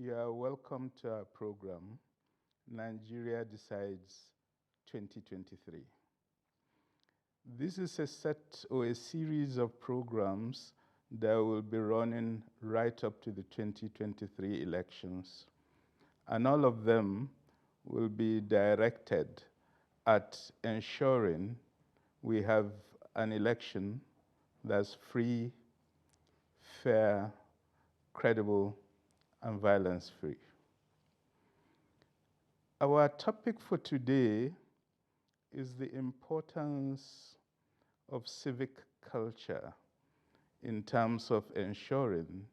You are welcome to our program, Nigeria Decides 2023. This is a set or a series of programs that will be running right up to the 2023 elections. And all of them will be directed at ensuring we have an election that's free, fair, credible, and violence-free. Our topic for today is the importance of civic culture in terms of ensuring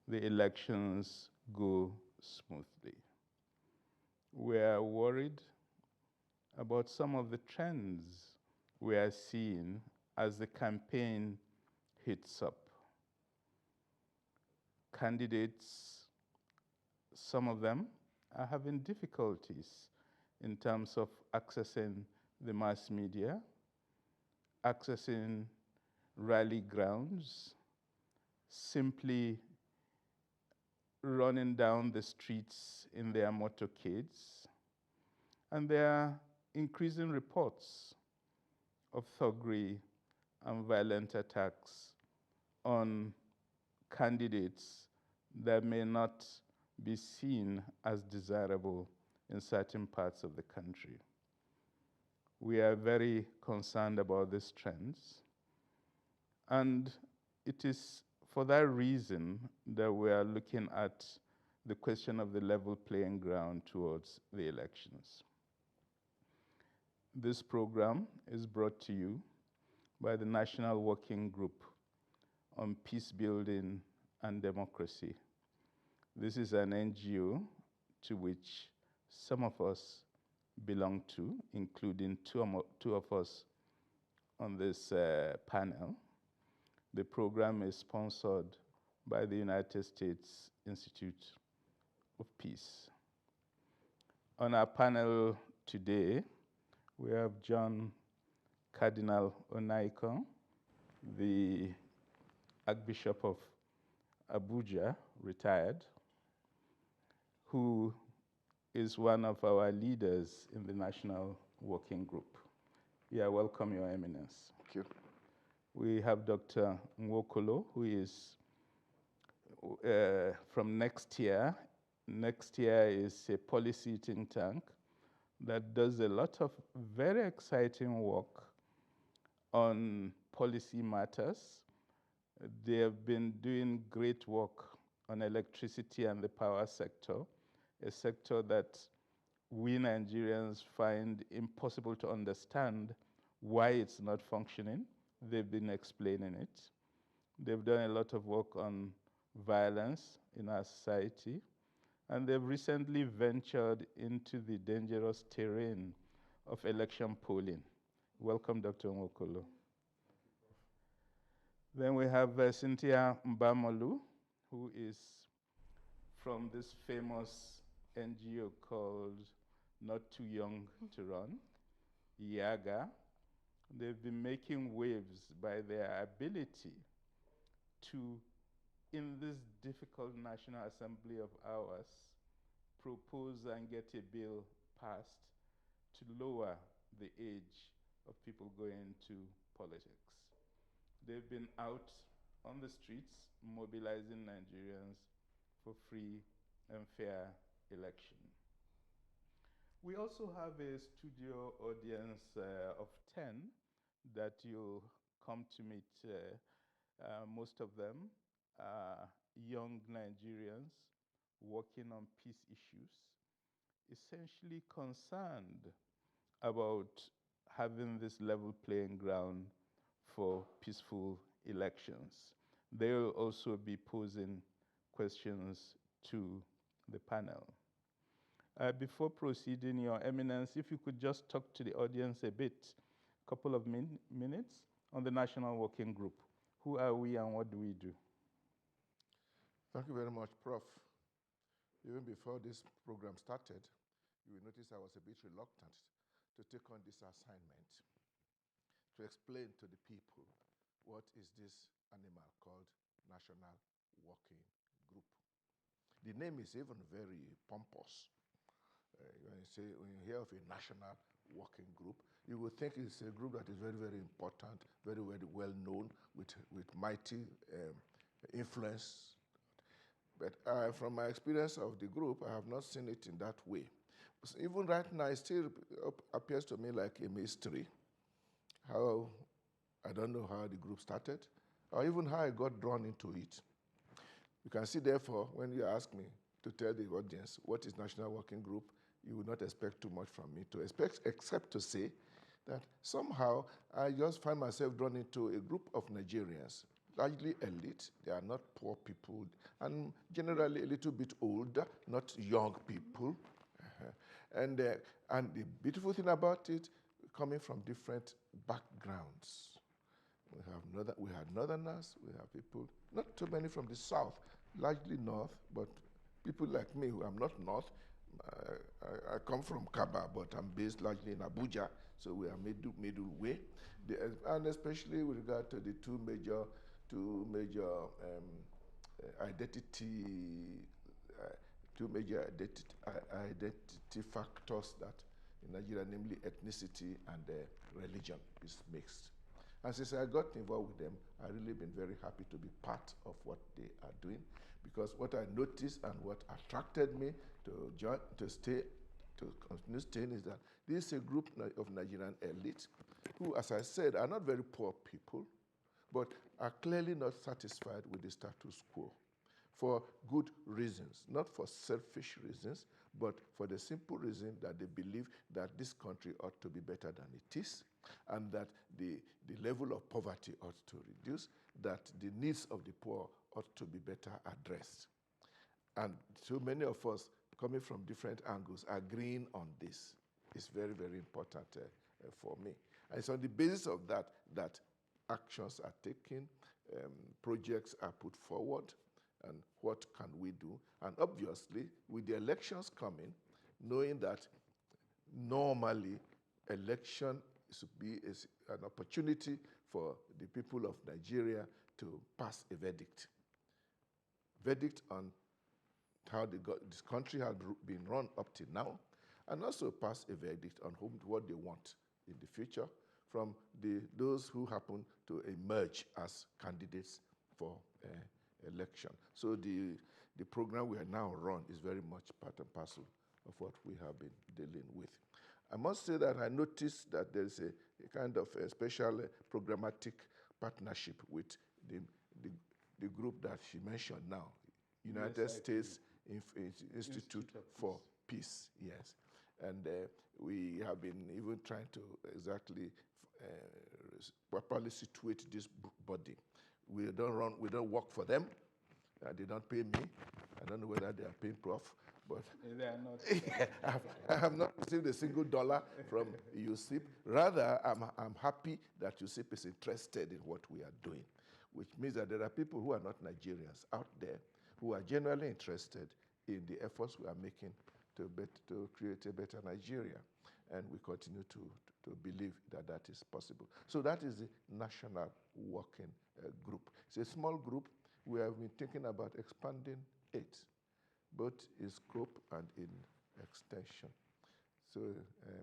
the elections go smoothly. We are worried about some of the trends we are seeing as the campaign heats up. Candidates, some of them, are having difficulties in terms of accessing the mass media, accessing rally grounds, simply running down the streets in their motorcades. And there are increasing reports of thuggery and violent attacks on candidates that may not be seen as desirable in certain parts of the country. We are very concerned about these trends, and it is for that reason that we are looking at the question of the level playing ground towards the elections. This program is brought to you by the National Working Group on Peace Building and Democracy. This is an NGO to which some of us belong to, including two of us on this panel. The program is sponsored by the United States Institute of Peace. On our panel today, we have John Cardinal Onaiko, the Archbishop of Abuja, retired, who is one of our leaders in the National Working Group. You are welcome, Your Eminence. Thank you. We have Dr. Nwokolo, who is from Next Year. Next Year is a policy think tank that does a lot of very exciting work on policy matters. They have been doing great work on electricity and the power sector, a sector that we Nigerians find impossible to understand why it's not functioning. They've been explaining it. They've done a lot of work on violence in our society, and they've recently ventured into the dangerous terrain of election polling. Welcome, Dr. Nwokolo. Then we have Cynthia Mbamolu, who is from this famous NGO called Not Too Young to Run, YAGA. They've been making waves by their ability to, in this difficult National Assembly of ours, propose and get a bill passed to lower the age of people going into politics. They've been out on the streets mobilizing Nigerians for free and fair election. We also have a studio audience of 10 that you'll come to meet. Most of them are young Nigerians working on peace issues, essentially concerned about having this level playing ground for peaceful elections. They will also be posing questions to the panel. Before proceeding, Your Eminence, if you could just talk to the audience a bit, a couple of minutes on the National Working Group. Who are we and what do we do? Thank you very much, Prof. Even before this program started, you will notice I was a bit reluctant to take on this assignment, to explain to the people what is this animal called National Working Group. The name is even very pompous. When you hear of a national working group, you would think it's a group that is very, very important, very, very well known, with mighty influence. But from my experience of the group, I have not seen it in that way. So even right now, it still appears to me like a mystery. How, I don't know how the group started, or even how I got drawn into it. You can see, therefore, when you ask me to tell the audience what is National Working Group, you will not expect too much from me except to say that somehow I just find myself drawn into a group of Nigerians, largely elite. They are not poor people, and generally a little bit older, not young people. And the beautiful thing about it, coming from different backgrounds. We had northerners, we have people, not too many from the south, largely north, but people like me who am not north. I come from Kaba, but I'm based largely in Abuja, so we are middle way. And especially with regard to the two major identity factors that in Nigeria, namely ethnicity and religion, is mixed. And since I got involved with them, I've really been very happy to be part of what they are doing, because what I noticed and what attracted me to continue staying is that this is a group of Nigerian elites who, as I said, are not very poor people, but are clearly not satisfied with the status quo for good reasons, not for selfish reasons, but for the simple reason that they believe that this country ought to be better than it is, and that the level of poverty ought to reduce, that the needs of the poor ought to be better addressed. And so many of us, coming from different angles, agreeing on this is very, very important for me. And it's on the basis of that that actions are taken, projects are put forward, and what can we do? And obviously, with the elections coming, knowing that normally election should be an opportunity for the people of Nigeria to pass a verdict. Verdict on how this country has been run up to now, and also pass a verdict on what they want in the future from those who happen to emerge as candidates for election. So the program we are now run is very much part and parcel of what we have been dealing with. I must say that I noticed that there is a kind of a special programmatic partnership with the group that she mentioned now, United States Institute for Peace, yes. And we have been even trying to exactly properly situate this body. We don't work for them. They don't pay me. I don't know whether they are paying Prof, but they are not. I have not received a single dollar from USIP. Rather, I'm happy that USIP is interested in what we are doing, which means that there are people who are not Nigerians out there who are genuinely interested in the efforts we are making to create a better Nigeria. And we continue to believe that that is possible. So that is the National Working Group. It's a small group. We have been thinking about expanding it, both in scope and in extension. So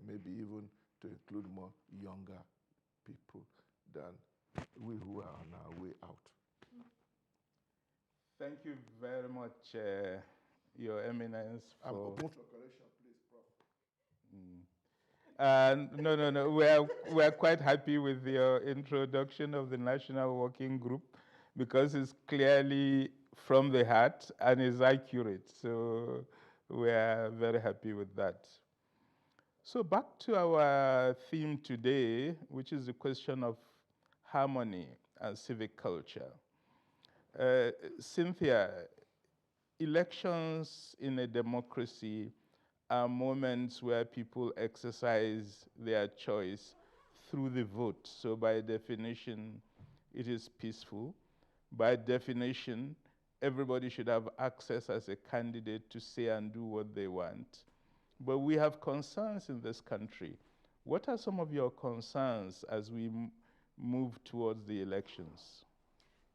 maybe even to include more younger people than we who are on our way out. Thank you very much, Your Eminence. I'm open for correction, please, Prof. No. We are quite happy with your introduction of the National Working Group, because it's clearly from the heart and is accurate. So we are very happy with that. So back to our theme today, which is the question of harmony and civic culture. Cynthia, elections in a democracy are moments where people exercise their choice through the vote. So by definition, it is peaceful. By definition, everybody should have access as a candidate to say and do what they want. But we have concerns in this country. What are some of your concerns as we move towards the elections?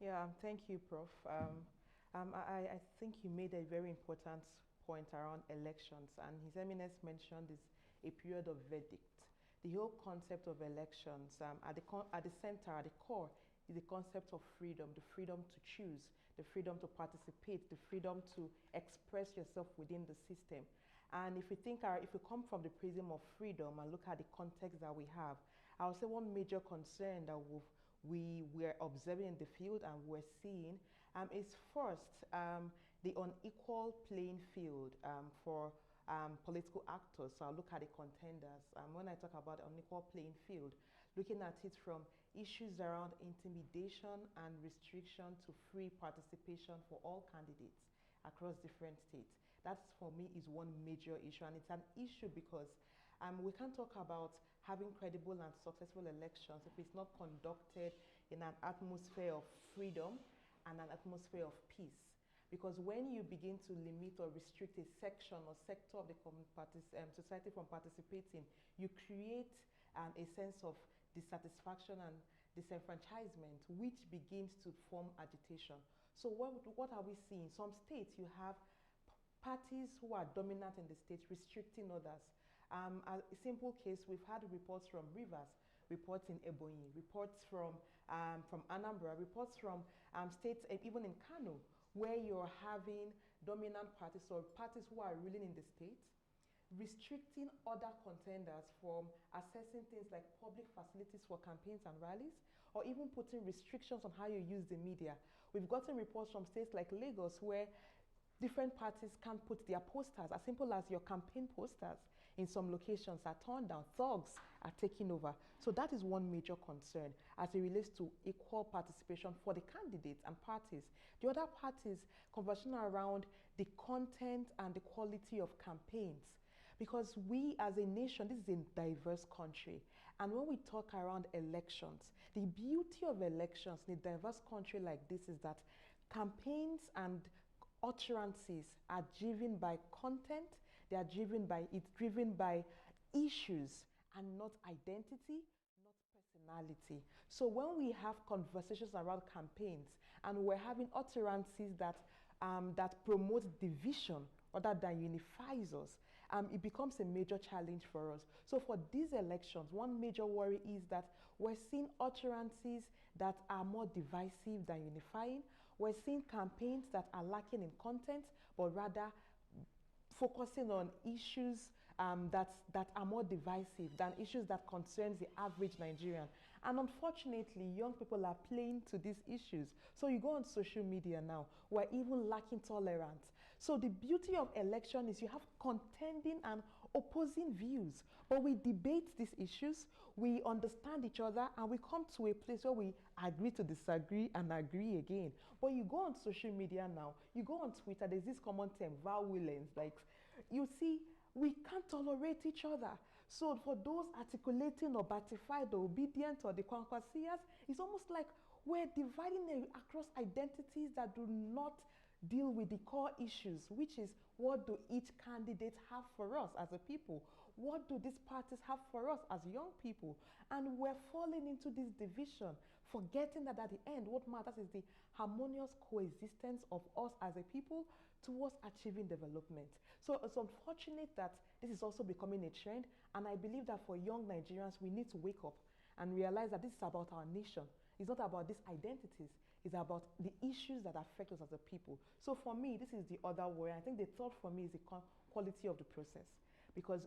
Yeah, thank you, Prof. I think you made a very important point around elections, and His Eminence mentioned is a period of verdict. The whole concept of elections, at the center, at the core, is the concept of the freedom to choose, the freedom to participate, the freedom to express yourself within the system. And if we come from the prism of freedom and look at the context that we have, I would say one major concern that we were observing in the field and we're seeing is first the unequal playing field for political actors. So I'll look at the contenders. When I talk about unequal playing field, looking at it from issues around intimidation and restriction to free participation for all candidates across different states. That for me is one major issue, and it's an issue because we can't talk about having credible and successful elections if it's not conducted in an atmosphere of freedom and an atmosphere of peace. Because when you begin to limit or restrict a section or sector of the society from participating, you create a sense of dissatisfaction and disenfranchisement, which begins to form agitation. So what are we seeing? Some states you have parties who are dominant in the state restricting others. A simple case, we've had reports from Rivers, reports in Ebonyi, reports from Anambra, reports from states, even in Kano, where you're having dominant parties or parties who are ruling in the state, restricting other contenders from accessing things like public facilities for campaigns and rallies, or even putting restrictions on how you use the media. We've gotten reports from states like Lagos where different parties can't put their posters, as simple as your campaign posters in some locations are torn down. Thugs are taking over. So that is one major concern as it relates to equal participation for the candidates and parties. The other part is conversation around the content and the quality of campaigns. Because we as a nation, this is a diverse country. And when we talk around elections, the beauty of elections in a diverse country like this is that campaigns and utterances are driven by content, it's driven by issues and not identity, not personality. So when we have conversations around campaigns and we're having utterances that promote division rather than unifies us, it becomes a major challenge for us. So for these elections, one major worry is that we're seeing utterances that are more divisive than unifying. We're seeing campaigns that are lacking in content, but rather focusing on issues that are more divisive than issues that concerns the average Nigerian. And unfortunately, young people are playing to these issues. So you go on social media now, we're even lacking tolerance. So the beauty of election is you have contending and opposing views, but we debate these issues, we understand each other, and we come to a place where we agree to disagree and agree again. But you go on social media now, you go on Twitter, there's this common term, violence, like you see, we can't tolerate each other. So for those articulating or batified or obedient or the conquerors, it's almost like we're dividing across identities that do not deal with the core issues, which is what do each candidate have for us as a people? What do these parties have for us as young people? And we're falling into this division, forgetting that at the end, what matters is the harmonious coexistence of us as a people towards achieving development. So it's unfortunate that this is also becoming a trend, and I believe that for young Nigerians, we need to wake up and realize that this is about our nation. It's not about these identities. It's about the issues that affect us as a people. So for me, this is the other way. I think the third for me is the quality of the process. Because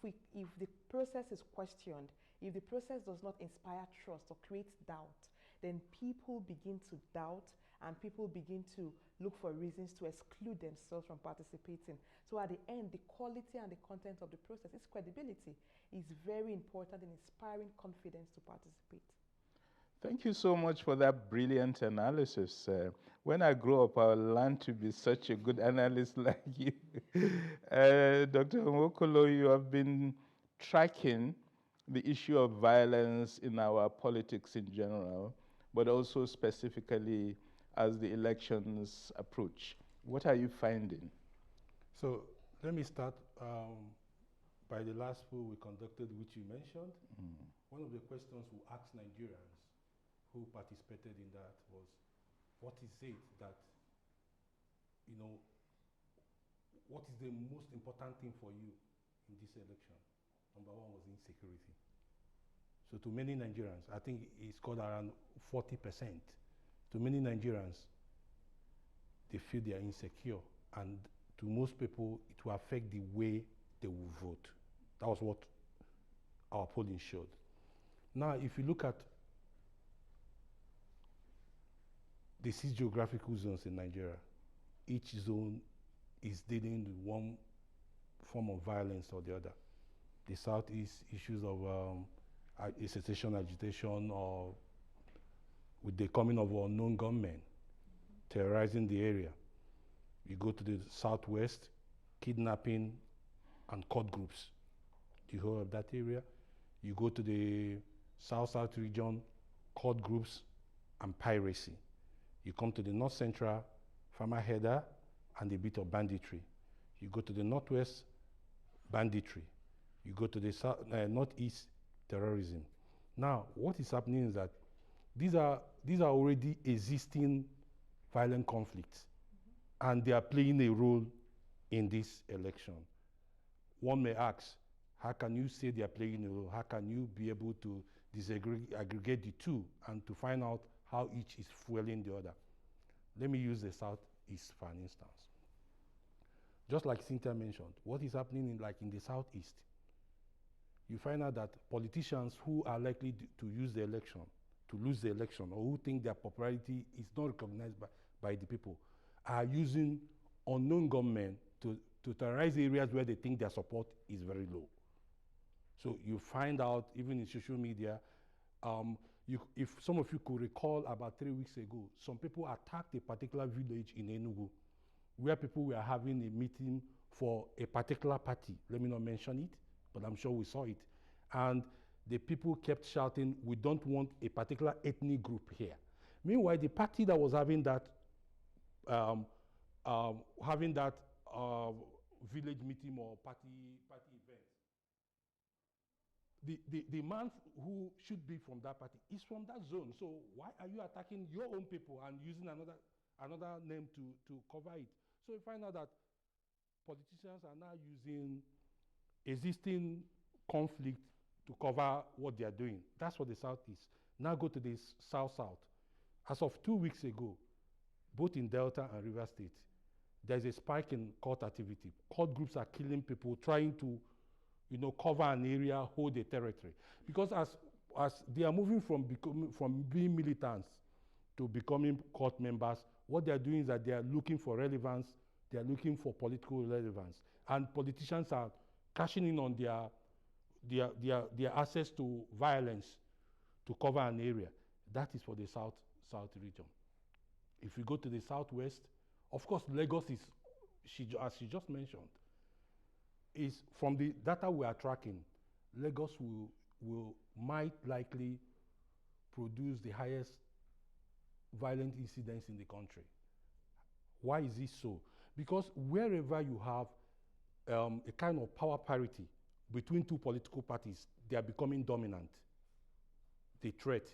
if the process is questioned, if the process does not inspire trust or create doubt, then people begin to doubt and people begin to look for reasons to exclude themselves from participating. So at the end, the quality and the content of the process, its credibility, is very important in inspiring confidence to participate. Thank you so much for that brilliant analysis. When I grow up, I'll learn to be such a good analyst like you. Dr. Nwokolo, you have been tracking the issue of violence in our politics in general, but also specifically as the elections approach. What are you finding? So let me start by the last poll we conducted, which you mentioned. One of the questions we asked Nigerians who participated in that was, what is it that what is the most important thing for you in this election? Number one was insecurity. So to many Nigerians, I think it's called around 40%. To many Nigerians, they feel they are insecure, and to most people, it will affect the way they will vote. That was what our polling showed. Now, if you look at the 6 geographical zones in Nigeria, each zone is dealing with one form of violence or the other. The Southeast, issues of secession agitation, or with the coming of unknown gunmen terrorizing the area. You go to the Southwest, kidnapping and court groups, the whole of that area. You go to the South-South region, court groups and piracy. You come to the North Central, farmer header and a bit of banditry. You go to the Northwest, banditry. You go to the Northeast, terrorism. Now, what is happening is that these are already existing violent conflicts, and they are playing a role in this election. One may ask, how can you say they are playing a role? How can you be able to aggregate the two and to find out how each is fueling the other? Let me use the Southeast for an instance. Just like Cynthia mentioned, what is happening in the Southeast? You find out that politicians who are likely to lose the election, or who think their popularity is not recognized by the people, are using unknown gunmen to terrorize areas where they think their support is very low. So you find out, even in social media, if some of you could recall, about 3 weeks ago, some people attacked a particular village in Enugu, where people were having a meeting for a particular party. Let me not mention it, but I'm sure we saw it. And the people kept shouting, "We don't want a particular ethnic group here." Meanwhile, the party that was having that village meeting or party event, the man who should be from that party is from that zone. So why are you attacking your own people and using another name to cover it? So you find out that politicians are now using existing conflict to cover what they are doing. That's what the South is. Now go to the South-South. As of 2 weeks ago, both in Delta and River State, there's a spike in court activity. Court groups are killing people, trying to cover an area, hold a territory. Because as they are moving from being militants to becoming court members, what they are doing is that they are looking for relevance, they are looking for political relevance. And politicians are cashing in on their access to violence to cover an area. That is for the South region. If you go to the Southwest, of course, Lagos is, as she just mentioned, is from the data we are tracking, Lagos might likely produce the highest violent incidents in the country. Why is this so? Because wherever you have a kind of power parity between two political parties, they are becoming dominant. The threat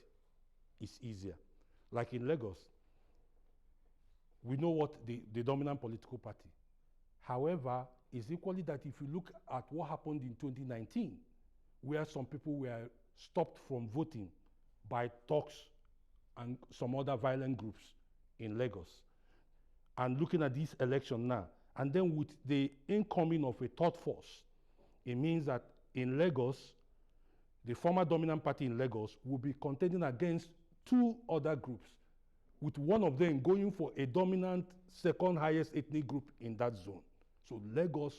is easier. Like in Lagos, we know what the dominant political party. However, it's equally that if you look at what happened in 2019, where some people were stopped from voting by talks and some other violent groups in Lagos, and looking at this election now, and then with the incoming of a third force, it means that in Lagos, the former dominant party in Lagos will be contending against 2 other groups, with one of them going for a dominant second highest ethnic group in that zone. So Lagos,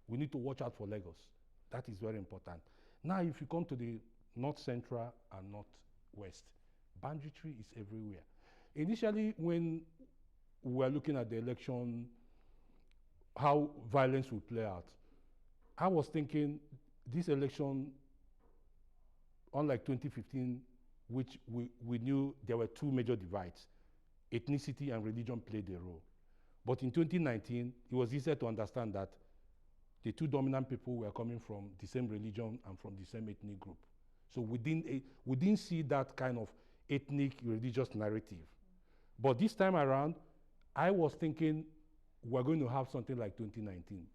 we need to watch out for Lagos. That is very important. Now, if you come to the North Central and Northwest, banditry is everywhere. Initially, when we were looking at the election, how violence will play out, I was thinking this election, unlike 2015, which we knew there were 2 major divides, ethnicity and religion played a role. But in 2019, it was easier to understand that the 2 dominant people were coming from the same religion and from the same ethnic group. So we didn't see that kind of ethnic religious narrative. But this time around, I was thinking we're going to have something like 2019.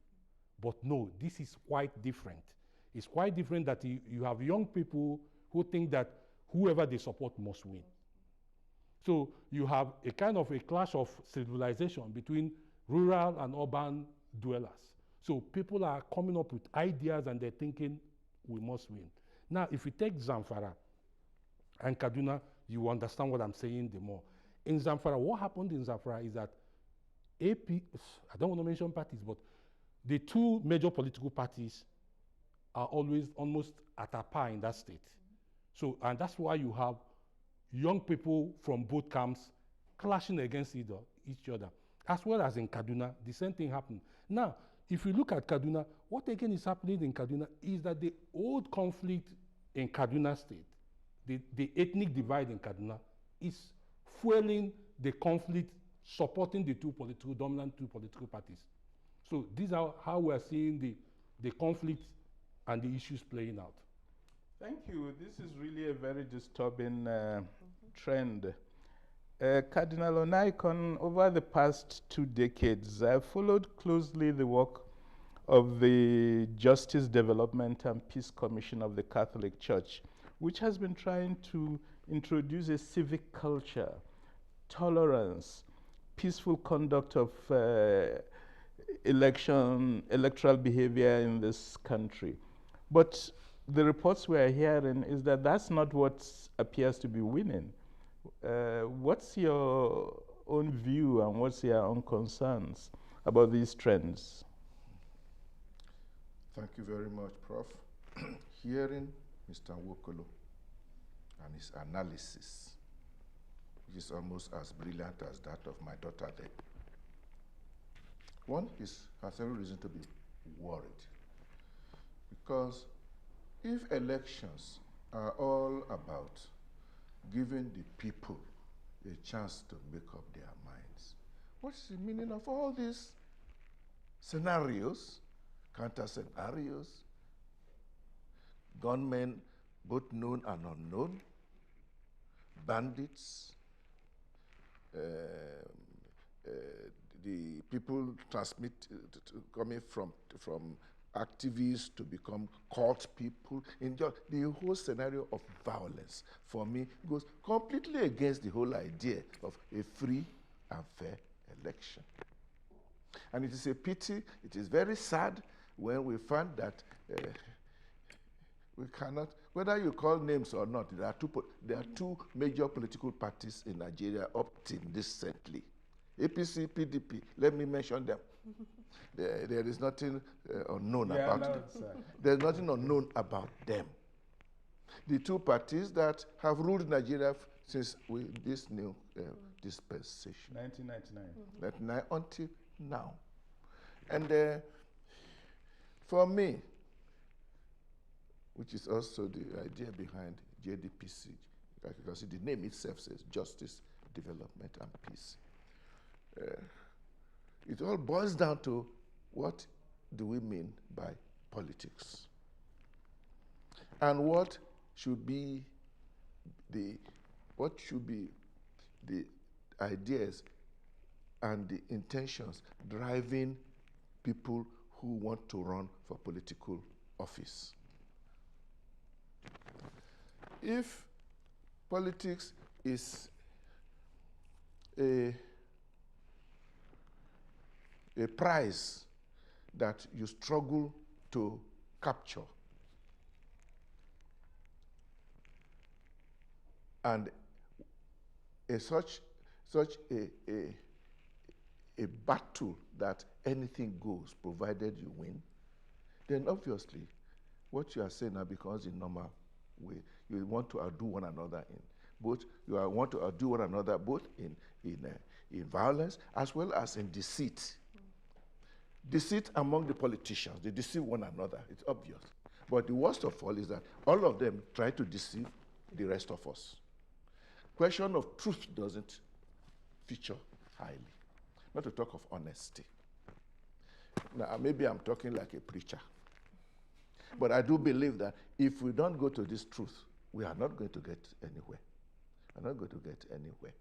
But no, this is quite different. It's quite different that you have young people who think that whoever they support must win. So you have a kind of a clash of civilization between rural and urban dwellers. So people are coming up with ideas and they're thinking we must win. Now, if you take Zamfara and Kaduna, you understand what I'm saying the more. In Zamfara, what happened in Zamfara is that AP, I don't want to mention parties, but the two major political parties are always almost at a par in that state. So, and that's why you have young people from both camps clashing against each other. As well as in Kaduna, the same thing happened. Now, if you look at Kaduna, what again is happening in Kaduna is that the old conflict in Kaduna state, the ethnic divide in Kaduna, is fueling the conflict, supporting the dominant two political parties. So these are how we're seeing the conflict and the issues playing out. Thank you. This is really a very disturbing trend. Cardinal Onaikon, over the past 2 decades, I've followed closely the work of the Justice, Development and Peace Commission of the Catholic Church, which has been trying to introduce a civic culture, tolerance, peaceful conduct of electoral behavior in this country. But the reports we are hearing is that that's not what appears to be winning. What's your own view and what's your own concerns about these trends? Thank you very much, Prof. Hearing Mr. Wokolo and his analysis, which is almost as brilliant as that of my daughter there. One has every reason to be worried, because if elections are all about giving the people a chance to make up their minds, what's the meaning of all these scenarios, counter scenarios, gunmen both known and unknown, bandits, the people coming from activists to become cult people. The whole scenario of violence, for me, goes completely against the whole idea of a free and fair election. And it is a pity, it is very sad when we find that we cannot, whether you call names or not, there are two major political parties in Nigeria opting decently. APC, PDP, let me mention them. There is nothing unknown about them. There's nothing unknown about them. The two parties that have ruled Nigeria since this new dispensation. 1999. 1999 until now. And for me, which is also the idea behind JDPC, like you can see the name itself says Justice, Development and Peace. It all boils down to what do we mean by politics? And what should be the ideas and the intentions driving people who want to run for political office? If politics is a prize that you struggle to capture, and such a battle that anything goes provided you win, then obviously what you are saying now becomes the normal way. You want to outdo one another want to outdo one another both in violence as well as in deceit. Deceit among the politicians, they deceive one another, it's obvious. But the worst of all is that all of them try to deceive the rest of us. Question of truth doesn't feature highly, not to talk of honesty. Now, maybe I'm talking like a preacher, but I do believe that if we don't go to this truth, we are not going to get anywhere. We're not going to get anywhere.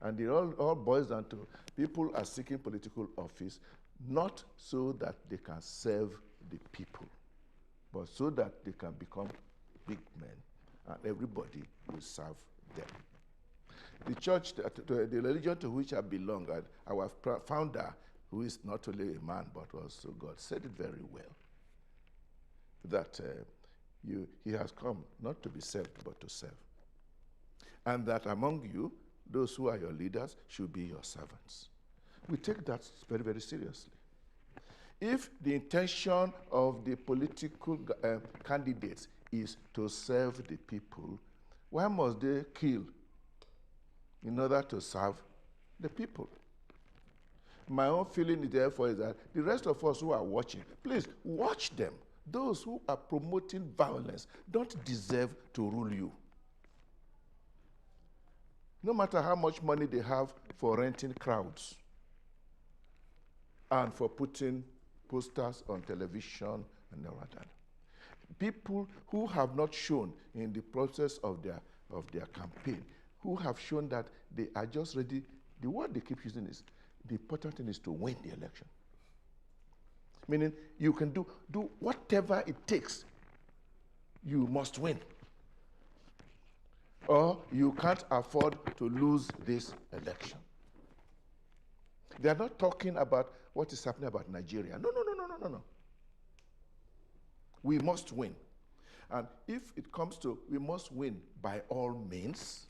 And it all boils down to people are seeking political office not so that they can serve the people, but so that they can become big men and everybody will serve them. The church, the religion to which I belong, and our founder, who is not only a man but also God, said it very well, that he has come not to be served but to serve. And that among you, those who are your leaders should be your servants. We take that very, very seriously. If the intention of the political candidates is to serve the people, why must they kill in order to serve the people? My own feeling, therefore, is that the rest of us who are watching, please watch them. Those who are promoting violence don't deserve to rule you. No matter how much money they have for renting crowds and for putting posters on television and all that. People who have not shown in the process of their campaign, who have shown that they are just ready, the word they keep using is, the important thing is to win the election. Meaning you can do whatever it takes, you must win. Or you can't afford to lose this election. They are not talking about what is happening about Nigeria. No. We must win. And if it comes to we must win by all means,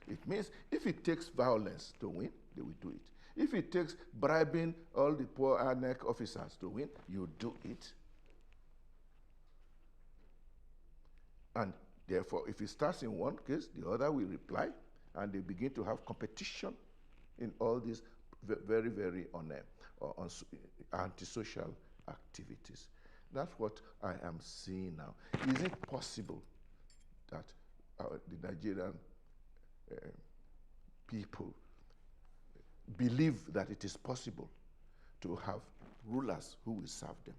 it means if it takes violence to win, they will do it. If it takes bribing all the poor ANEC officers to win, you do it. And therefore, if it starts in one case, the other will reply, and they begin to have competition in all these very, very antisocial activities. That's what I am seeing now. Is it possible that the Nigerian people believe that it is possible to have rulers who will serve them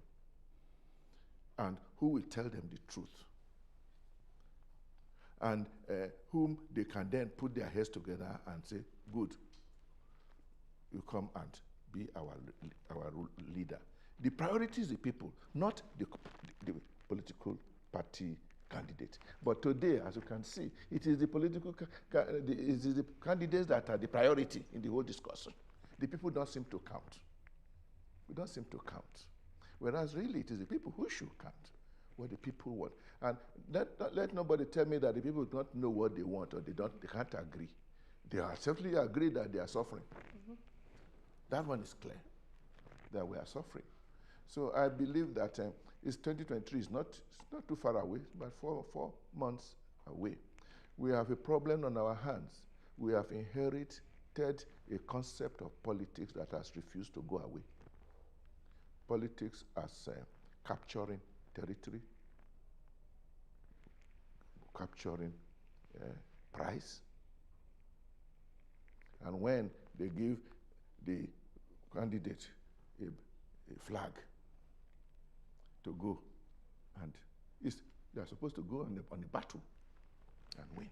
and who will tell them the truth, and whom they can then put their heads together and say, good, you come and be our leader. The priority is the people, not the political party candidate. But today, as you can see, it is the political it is the candidates that are the priority in the whole discussion. The people don't seem to count. We don't seem to count. Whereas really, it is the people who should count, what the people want. And let nobody tell me that the people don't know what they want or they can't agree. They are certainly agree that they are suffering. That one is clear, that we are suffering. So I believe that it's 2023 is not too far away, but 4 months away. We have a problem on our hands. We have inherited a concept of politics that has refused to go away. Politics as capturing territory, capturing price. And when they give the candidate a flag to go, and they're supposed to go on the battle and win.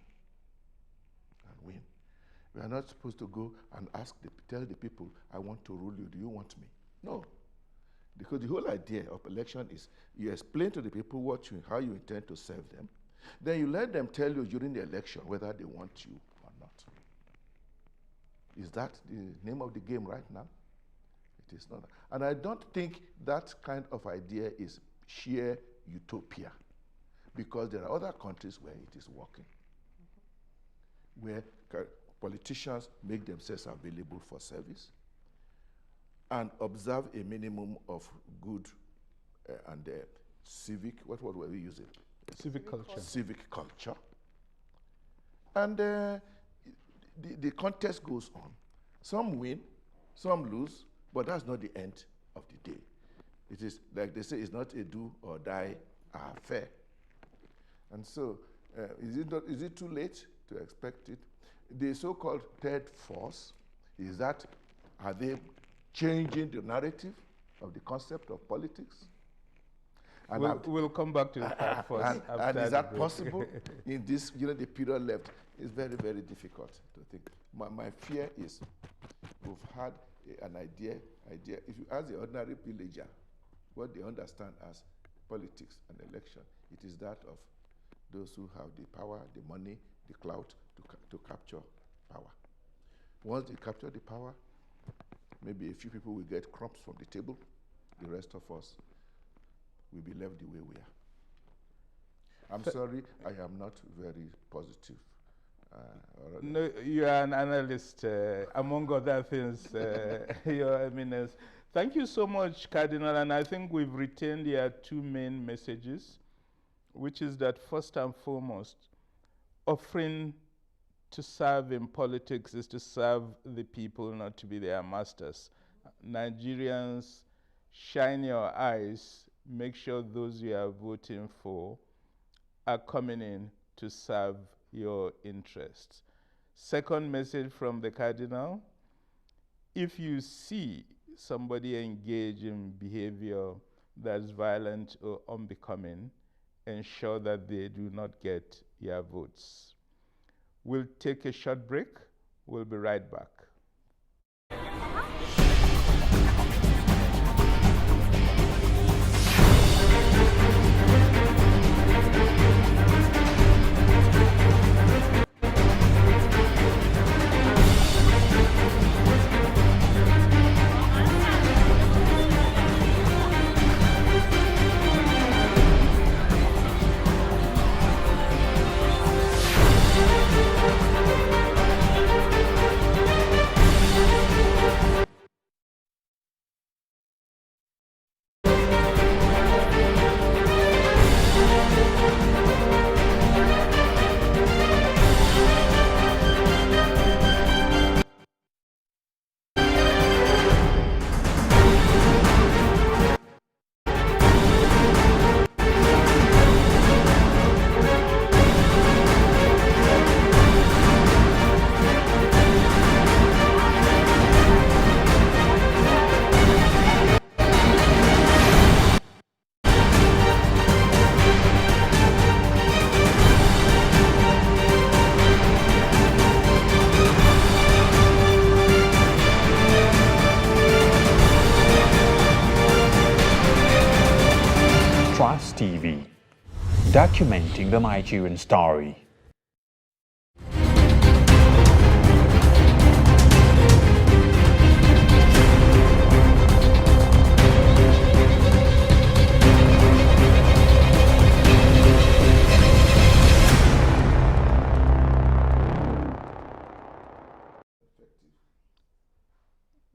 We are not supposed to go and tell the people, I want to rule you, do you want me? No. Because the whole idea of election is you explain to the people how you intend to serve them. Then you let them tell you during the election whether they want you or not. Is that the name of the game right now? It is not. And I don't think that kind of idea is sheer utopia, because there are other countries where it is working, where politicians make themselves available for service and observe a minimum of good and civic, what word were we using? Civic culture. Civic culture. And the contest goes on. Some win, some lose, but that's not the end of the day. It is, like they say, it's not a do or die affair. And so, is it too late to expect it? The so-called third force, are they changing the narrative of the concept of politics? And we'll come back to the third force. And is that possible in this, the period left? It's very, very difficult to think. My fear is we've had an idea. If you ask the ordinary villager what they understand as politics and election, it is that of those who have the power, the money, the clout to capture power. Once they capture the power, maybe a few people will get crumbs from the table. The rest of us will be left the way we are. I'm sorry, I am not very positive. No, you are an analyst, among other things, Your Eminence. Thank you so much, Cardinal, and I think we've retained here two main messages, which is that first and foremost, offering to serve in politics is to serve the people, not to be their masters. Nigerians, shine your eyes, make sure those you are voting for are coming in to serve your interests. Second message from the Cardinal, if you see somebody engage in behavior that's violent or unbecoming, ensure that they do not get your votes. We'll take a short break. We'll be right back. TV, documenting the Nigerian story.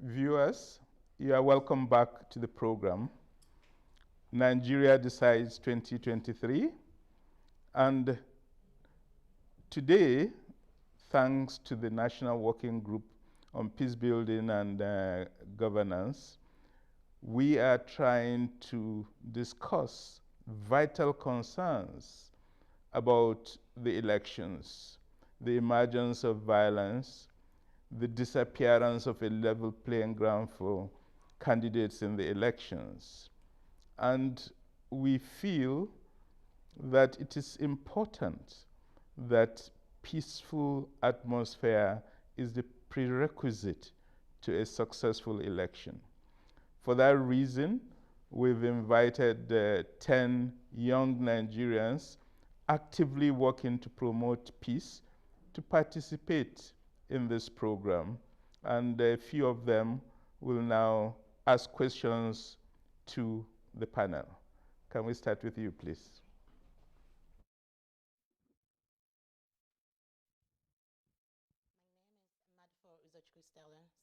Viewers, you are welcome back to the program. Nigeria Decides 2023. And today, thanks to the National Working Group on Peace Building and Governance, we are trying to discuss vital concerns about the elections, the emergence of violence, the disappearance of a level playing ground for candidates in the elections. And we feel that it is important that peaceful atmosphere is the prerequisite to a successful election. For that reason, we've invited 10 young Nigerians actively working to promote peace to participate in this program. And a few of them will now ask questions to the panel. Can we start with you, please?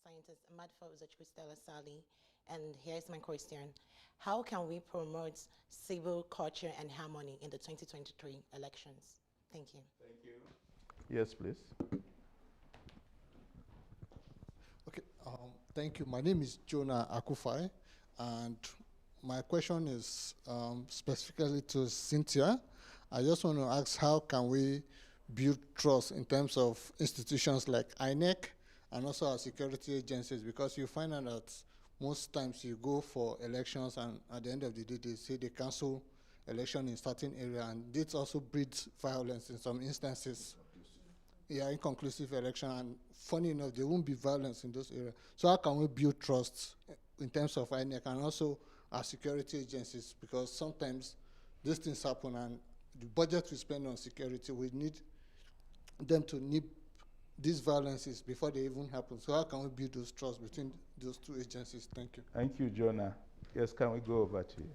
Scientist Madfa Uzachkristella Sali, and here's my question. How can we promote civil culture and harmony in the 2023 elections? Thank you. Thank you. Yes, please. Okay, thank you. My name is Jonah Akufai, and my question is specifically to Cynthia. I just want to ask, how can we build trust in terms of institutions like INEC and also our security agencies? Because you find out that most times you go for elections and at the end of the day they say they cancel election in certain area, and this also breeds violence in some instances. inconclusive election, and funny enough, there won't be violence in those areas. So how can we build trust in terms of INEC and also our security agencies? Because sometimes these things happen, and the budget we spend on security, we need them to nip these violences before they even happen. So how can we build those trust between those two agencies? Thank you. Thank you, Jonah. Yes, can we go over to you?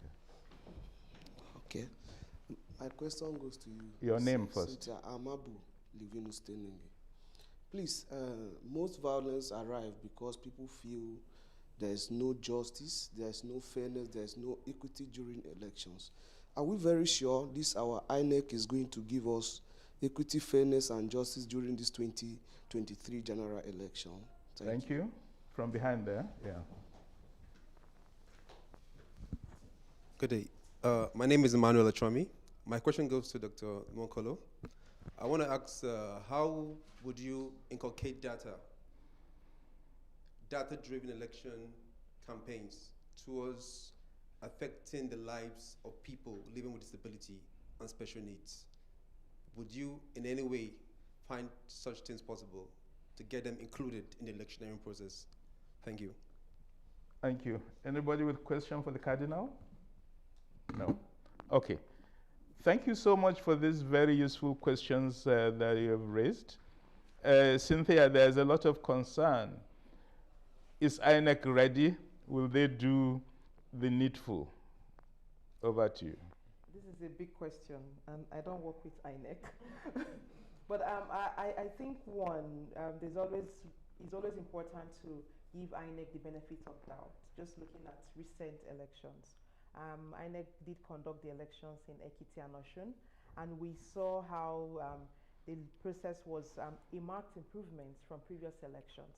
Okay. My question goes to you. Your name first. Cynthia Amabu Livingstone. Please, most violence arrive because people feel there is no justice, there is no fairness, there is no equity during elections. Are we very sure this our INEC is going to give us equity, fairness, and justice during this 2023 general election? Thank you. From behind there, yeah. Good day. My name is Emmanuel Atromi. My question goes to Dr. Monkolo. I want to ask, how would you inculcate data-driven election campaigns towards affecting the lives of people living with disability and special needs? Would you in any way find such things possible to get them included in the electioneering process? Thank you. Thank you. Anybody with a question for the Cardinal? No. Okay. Thank you so much for these very useful questions that you have raised. Cynthia, there's a lot of concern. Is INEC ready? Will they do the needful? Over to you. This is a big question, and I don't work with INEC. But I think it's always important to give INEC the benefit of doubt. Just looking at recent elections, INEC did conduct the elections in Ekiti and Osun, and we saw how the process was a marked improvement from previous elections.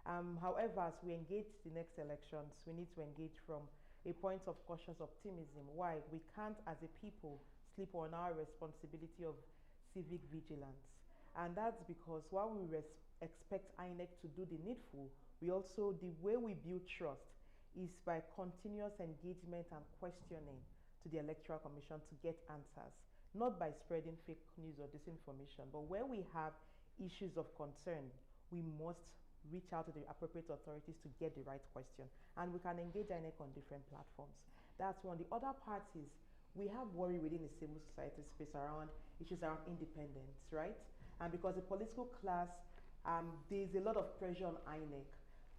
However, as we engage the next elections, we need to engage from a point of cautious optimism. Why? We can't, as a people, sleep on our responsibility of civic vigilance. And that's because while we expect INEC to do the needful, the way we build trust is by continuous engagement and questioning to the Electoral Commission to get answers, not by spreading fake news or disinformation. But where we have issues of concern, we must reach out to the appropriate authorities to get the right question. And we can engage INEC on different platforms. That's one. The other part is we have worry within the civil society space around issues around independence, right? And because the political class, there's a lot of pressure on INEC.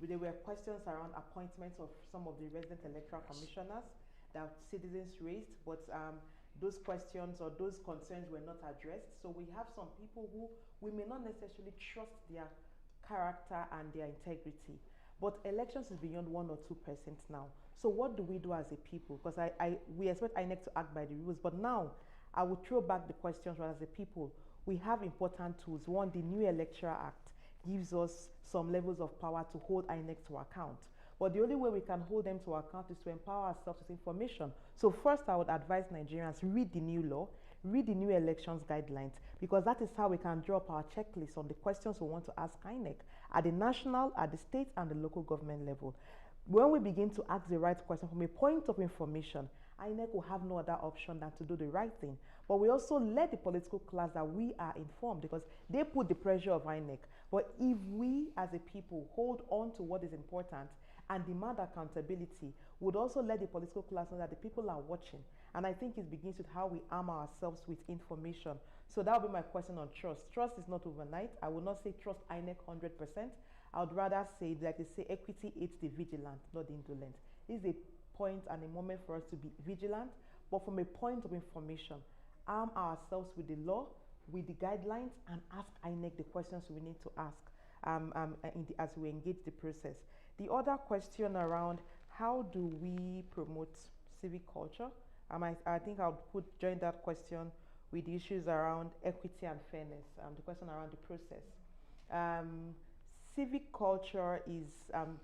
There were questions around appointments of some of the resident electoral commissioners that citizens raised, but those questions or those concerns were not addressed. So we have some people who we may not necessarily trust their character and their integrity. But elections is beyond 1 or 2% now. So what do we do as a people? Because we expect INEC to act by the rules, but now I would throw back the questions as a people. We have important tools. One, the new Electoral Act gives us some levels of power to hold INEC to account. But the only way we can hold them to account is to empower ourselves with information. So first, I would advise Nigerians, read the new law, read the new elections guidelines, because that is how we can draw up our checklist on the questions we want to ask INEC at the national, at the state, and the local government level. When we begin to ask the right question from a point of information, INEC will have no other option than to do the right thing. But we also let the political class that we are informed, because they put the pressure of INEC. But if we as a people hold on to what is important and demand accountability, would also let the political class know that the people are watching. And I think it begins with how we arm ourselves with information. So that would be my question on trust. Trust is not overnight. I will not say trust INEC 100%. I would rather say, like they say, equity aids the vigilant, not the indolent. This is a point and a moment for us to be vigilant, but from a point of information, arm ourselves with the law, with the guidelines, and ask INEC the questions we need to ask as we engage the process. The other question around how do we promote civic culture? I think I'll join that question with the issues around equity and fairness, the question around the process. Civic culture is,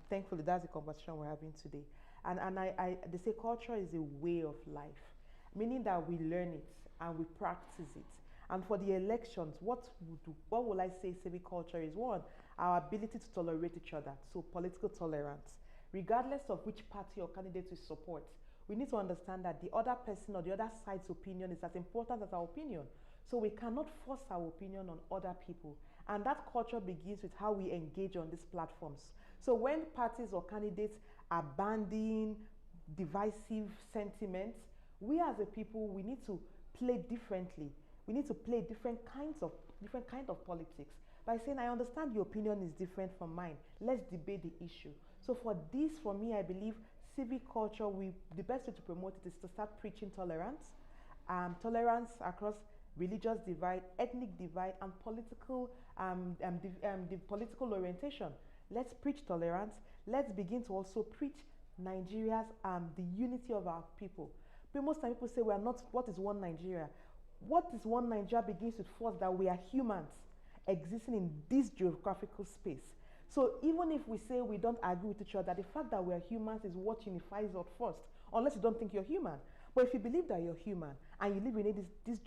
thankfully, that's the conversation we're having today. And they say culture is a way of life, meaning that we learn it and we practice it. And for the elections, what will I say civic culture is? One, our ability to tolerate each other, so political tolerance. Regardless of which party or candidate we support, we need to understand that the other person or the other side's opinion is as important as our opinion. So we cannot force our opinion on other people. And that culture begins with how we engage on these platforms. So when parties or candidates are bandying divisive sentiments, we as a people, we need to play differently. We need to play different kind of politics by saying, I understand your opinion is different from mine. Let's debate the issue. So for this, for me, I believe civic culture, the best way to promote it is to start preaching tolerance. Tolerance across religious divide, ethnic divide, and political the political orientation. Let's preach tolerance. Let's begin to also preach Nigeria's the unity of our people. But most times people say we are not. What is one Nigeria? What is one Nigeria begins with first that we are humans existing in this geographical space. So even if we say we don't agree with each other, the fact that we are humans is what unifies us first, unless you don't think you're human. But if you believe that you're human and you live in this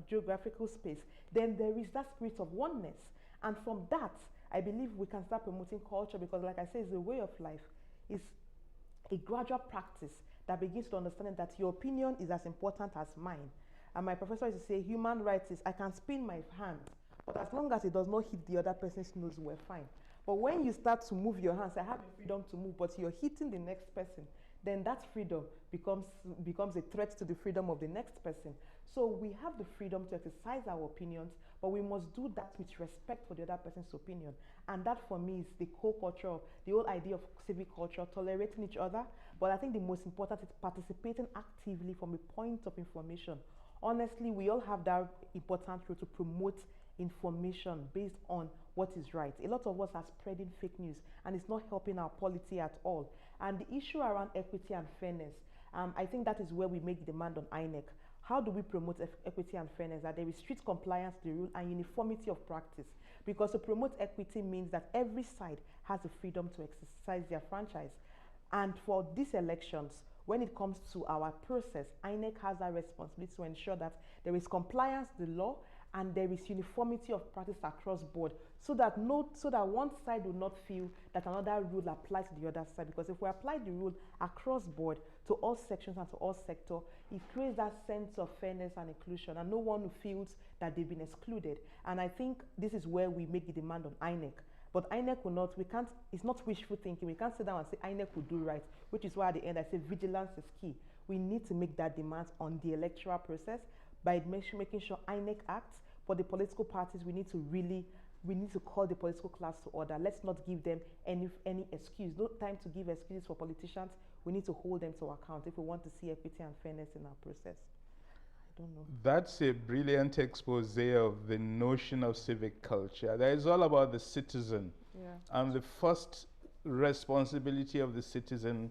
geographical space, then there is that spirit of oneness. And from that, I believe we can start promoting culture because, like I say, it's a way of life. It's a gradual practice that begins to understand that your opinion is as important as mine. And my professor used to say, human rights is, I can spin my hand, but as long as it does not hit the other person's nose, we're fine. But when you start to move your hands, I have the freedom to move, but you're hitting the next person, then that freedom becomes a threat to the freedom of the next person. So we have the freedom to exercise our opinions, but we must do that with respect for the other person's opinion. And that for me is the core culture of the whole idea of civic culture, tolerating each other. But I think the most important is participating actively from a point of information. Honestly, we all have that important role to promote information based on what is right. A lot of us are spreading fake news and it's not helping our polity at all. And the issue around equity and fairness, I think that is where we make demand on INEC. How do we promote equity and fairness? That there is strict compliance to the rule and uniformity of practice. Because to promote equity means that every side has the freedom to exercise their franchise. And for these elections, when it comes to our process, INEC has a responsibility to ensure that there is compliance to the law and there is uniformity of practice across board so that one side will not feel that another rule applies to the other side. Because if we apply the rule across board to all sections and to all sectors, it creates that sense of fairness and inclusion and no one feels that they've been excluded. And I think this is where we make the demand on INEC. But INEC will not, it's not wishful thinking. We can't sit down and say INEC will do right, which is why at the end I say vigilance is key. We need to make that demand on the electoral process by making sure INEC acts. For the political parties, we need to call the political class to order. Let's not give them any excuse. No time to give excuses for politicians. We need to hold them to account if we want to see equity and fairness in our process. I don't know. That's a brilliant expose of the notion of civic culture. That is all about the citizen. Yeah. And the first responsibility of the citizen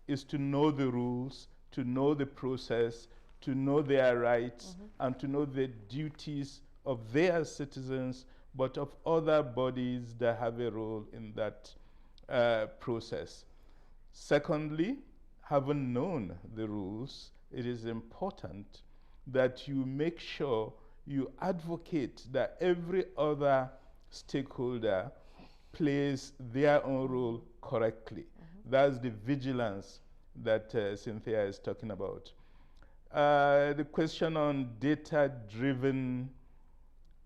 is to know the rules, to know the process, to know their rights, and to know the duties of their citizens, but of other bodies that have a role in that process. Secondly, having known the rules, it is important that you make sure you advocate that every other stakeholder plays their own role correctly. That's the vigilance that Cynthia is talking about. The question on data-driven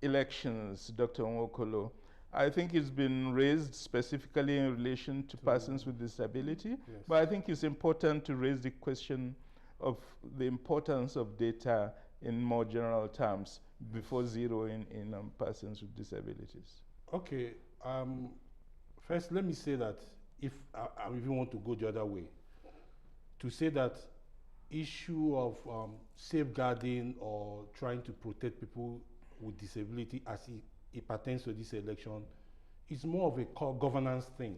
elections, Dr. Nwokolo, I think it's been raised specifically in relation to persons with disability, yes. But I think it's important to raise the question of the importance of data in more general terms before zeroing in on persons with disabilities. Okay, first let me say that if I even want to go the other way, to say that issue of safeguarding or trying to protect people with disability as it pertains to this election is more of a core governance thing.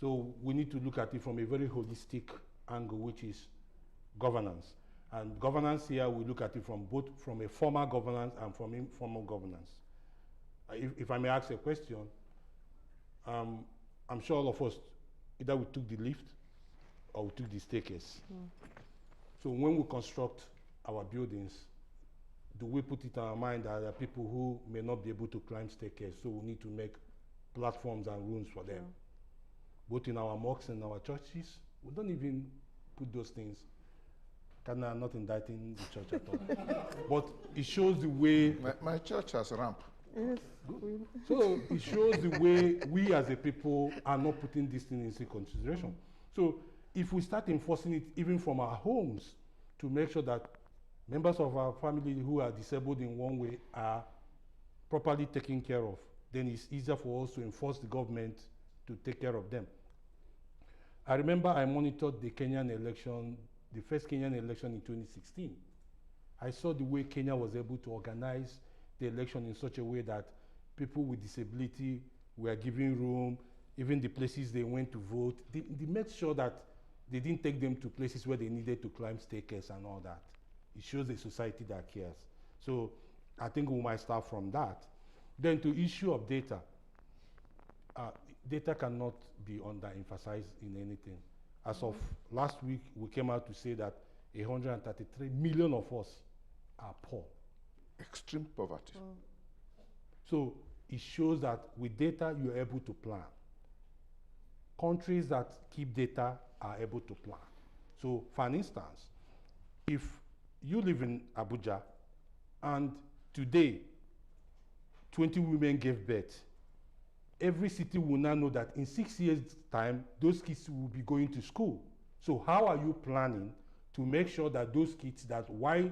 So we need to look at it from a very holistic angle, which is governance. And governance here, we look at it from both from a formal governance and from informal governance. If I may ask a question, I'm sure all of us, either we took the lift or we took the staircase. So when we construct our buildings, do we put it in our mind that there are people who may not be able to climb staircase, so we need to make platforms and rooms for them? Both in our mosques and our churches, we don't even put those things. I'm not indicting the church at all. But it shows the way. My church has ramp. Yes. So it shows the way we as a people are not putting this thing into consideration. So if we start enforcing it even from our homes to make sure that members of our family who are disabled in one way are properly taken care of, then it's easier for us to enforce the government to take care of them. I remember I monitored the Kenyan election, the first Kenyan election in 2016. I saw the way Kenya was able to organize the election in such a way that people with disability were given room, even the places they went to vote. They made sure that they didn't take them to places where they needed to climb staircases and all that. It shows a society that cares. So I think we might start from that. Then to issue of data, data cannot be underemphasized in anything. As of last week, we came out to say that 133 million of us are poor. Extreme poverty. So it shows that with data, you're able to plan. Countries that keep data are able to plan. So for instance, if you live in Abuja and today 20 women gave birth, every city will now know that in 6 years' time, those kids will be going to school. So how are you planning to make sure that those kids, that while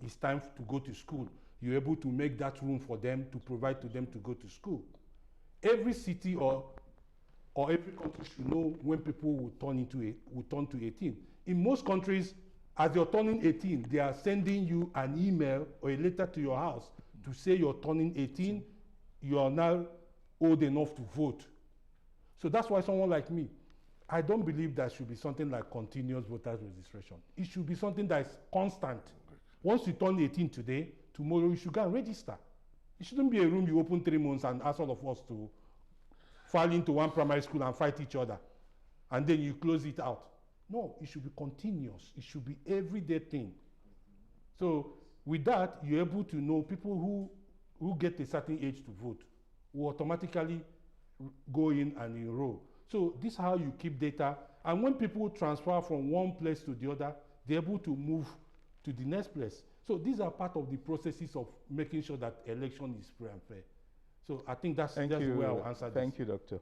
it's time to go to school, you're able to make that room for them, to provide to them to go to school? Every city or every country should know when people will turn to 18. In most countries, as you're turning 18, they are sending you an email or a letter to your house to say you're turning 18, you are now old enough to vote. So that's why someone like me, I don't believe there should be something like continuous voters registration. It should be something that is constant. Once you turn 18 today, tomorrow you should go and register. It shouldn't be a room you open 3 months and ask all of us to file into one primary school and fight each other, and then you close it out. No, it should be continuous. It should be everyday thing. So with that, you're able to know people who get a certain age to vote will automatically go in and enroll. So this is how you keep data. And when people transfer from one place to the other, they're able to move to the next place. So these are part of the processes of making sure that election is free and fair. So I think that's the way I'll answer this. Thank you, Doctor.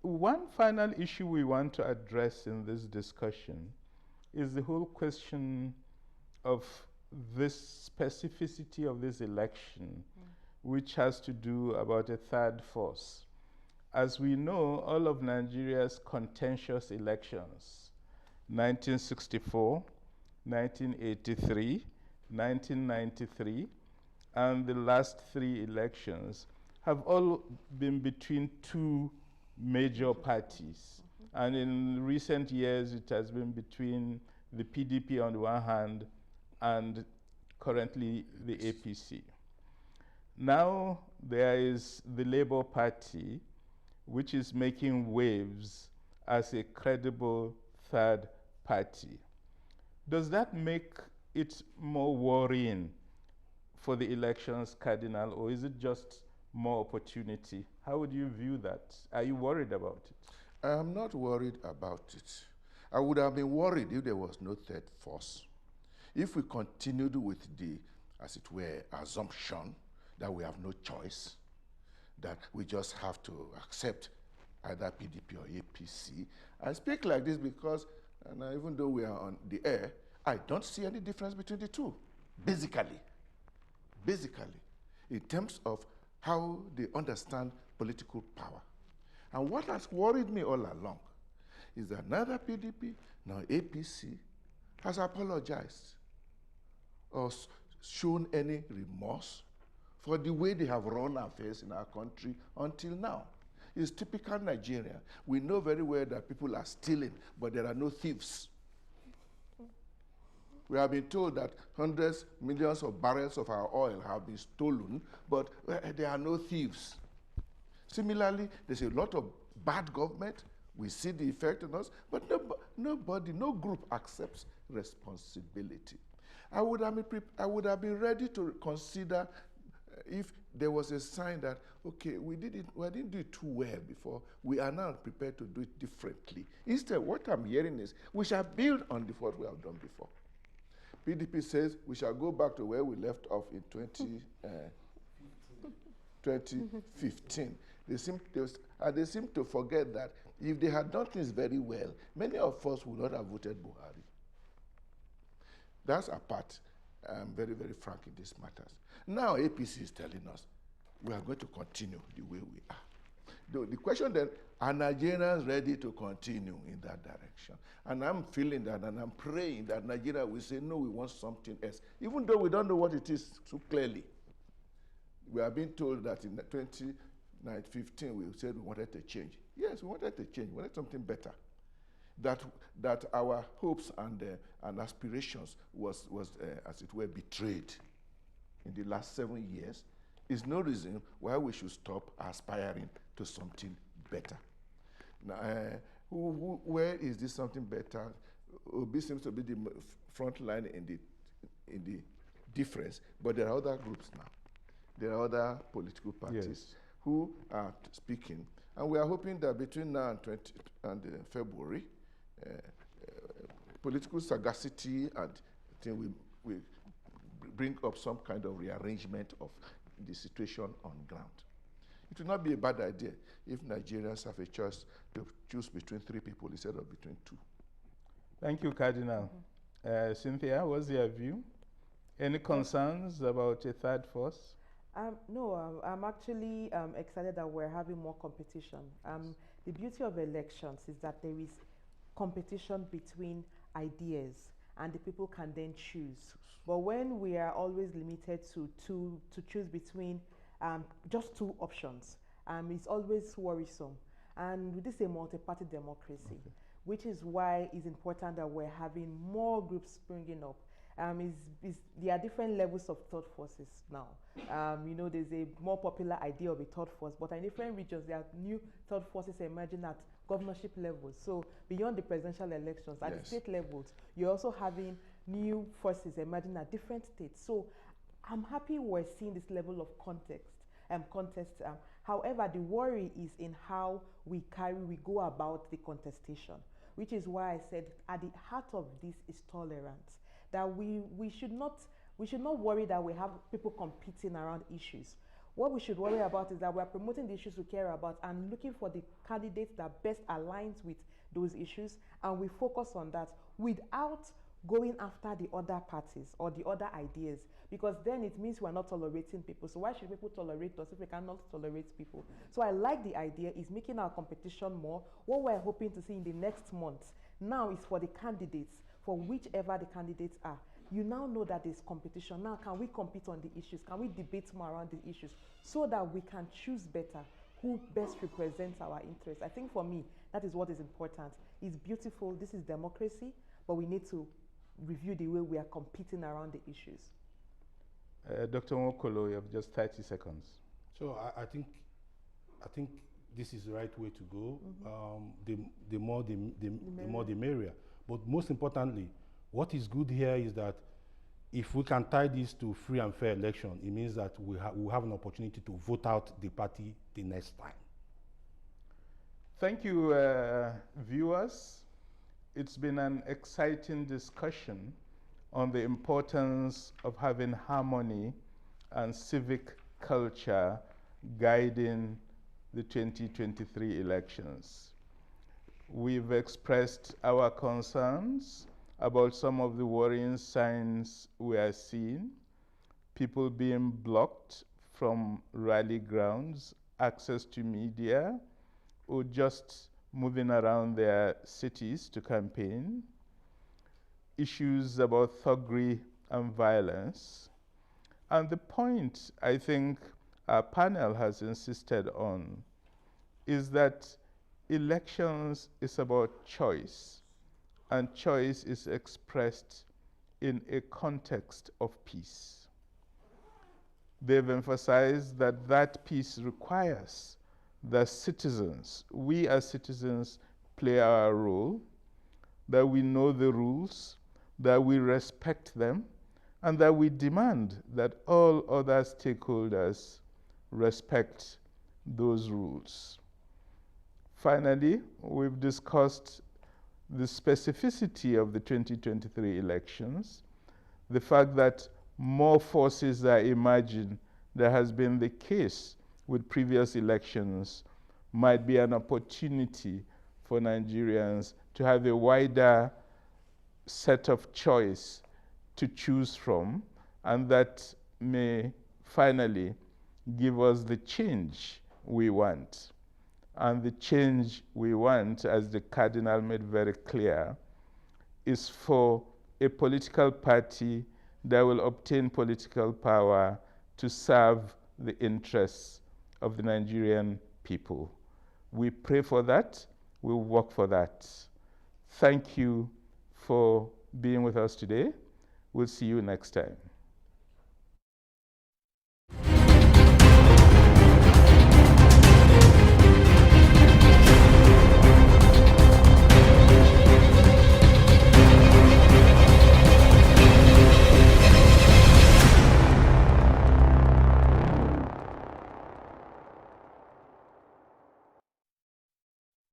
One final issue we want to address in this discussion is the whole question of this specificity of this election, which has to do about a third force. As we know, all of Nigeria's contentious elections, 1964, 1983, 1993, and the last 3 elections have all been between 2 major parties. And in recent years, it has been between the PDP on the one hand and currently the APC. Now there is the Labour Party, which is making waves as a credible third party. Does that make it more worrying for the elections, Cardinal, or is it just more opportunity? How would you view that? Are you worried about it? I am not worried about it. I would have been worried if there was no third force. If we continued with the, as it were, assumption that we have no choice, that we just have to accept either PDP or APC. I speak like this because, and even though we are on the air, I don't see any difference between the two, basically, in terms of how they understand political power. And what has worried me all along is that neither PDP nor APC has apologized or shown any remorse for the way they have run affairs in our country until now. It's typical Nigeria. We know very well that people are stealing, but there are no thieves. We have been told that hundreds, millions of barrels of our oil have been stolen, but there are no thieves. Similarly, there's a lot of bad government. We see the effect on us, but nobody, no group accepts responsibility. I would have been ready to consider if there was a sign that, okay, we didn't do it too well before, we are now prepared to do it differently. Instead, what I'm hearing is we shall build on what we have done before. PDP says we shall go back to where we left off in 2015. They seem to forget that if they had done things very well, many of us would not have voted Buhari. That's a part. I'm very, very frank in these matters. Now APC is telling us we are going to continue the way we are. The question then, are Nigerians ready to continue in that direction? And I'm feeling that, and I'm praying that Nigeria will say, no, we want something else, even though we don't know what it is so clearly. We are being told that in 2015 we said we wanted to change. Yes, we wanted to change. We wanted something better. That our hopes and aspirations was as it were, betrayed in the last 7 years is no reason why we should stop aspiring to something better. Now, where is this something better? Obi seems to be the front line in the difference, but there are other groups now. There are other political parties who are speaking, and we are hoping that between now and February, political sagacity and will bring up some kind of rearrangement of the situation on ground. It will not be a bad idea if Nigerians have a choice to choose between 3 people instead of between 2. Thank you, Cardinal. Cynthia, what's your view? Any concerns about a third force? No, I'm actually excited that we're having more competition. The beauty of elections is that there is competition between ideas and the people can then choose. But when we are always limited to choose between just 2 options, it's always worrisome. And this is a multi-party democracy, which is why it's important that we're having more groups springing up. There are different levels of third forces now. There's a more popular idea of a third force, but in different regions, there are new third forces emerging at governorship levels. So beyond the presidential elections, at the state levels, you're also having new forces emerging at different states. So I'm happy we're seeing this level of contest. However, the worry is in how we go about the contestation, which is why I said at the heart of this is tolerance. That we should not worry that we have people competing around issues. What we should worry about is that we are promoting the issues we care about and looking for the candidates that best aligns with those issues, and we focus on that without going after the other parties or the other ideas, because then it means we're not tolerating people. So why should people tolerate us if we cannot tolerate people? So I like the idea is making our competition more. What we're hoping to see in the next months now is for the candidates, for whichever the candidates are. You now know that there's competition. Now, can we compete on the issues? Can we debate more around the issues so that we can choose better who best represents our interests? I think for me, that is what is important. It's beautiful. This is democracy, but we need to review the way we are competing around the issues. Dr. Nwokolo, you have just 30 seconds. So I think this is the right way to go. The more the merrier. But most importantly, what is good here is that if we can tie this to free and fair election, it means that we have an opportunity to vote out the party the next time. Thank you, viewers. It's been an exciting discussion on the importance of having harmony and civic culture guiding the 2023 elections. We've expressed our concerns about some of the worrying signs we are seeing, people being blocked from rally grounds, access to media, or just moving around their cities to campaign, issues about thuggery and violence. And the point I think our panel has insisted on is that elections is about choice, and choice is expressed in a context of peace. They've emphasized that that peace requires that citizens, we as citizens, play our role, that we know the rules, that we respect them, and that we demand that all other stakeholders respect those rules. Finally, we've discussed the specificity of the 2023 elections, the fact that more forces are emerging than has been the case with previous elections might be an opportunity for Nigerians to have a wider set of choice to choose from, and that may finally give us the change we want. And the change we want, as the Cardinal made very clear, is for a political party that will obtain political power to serve the interests of the Nigerian people. We pray for that. We'll work for that. Thank you for being with us today. We'll see you next time.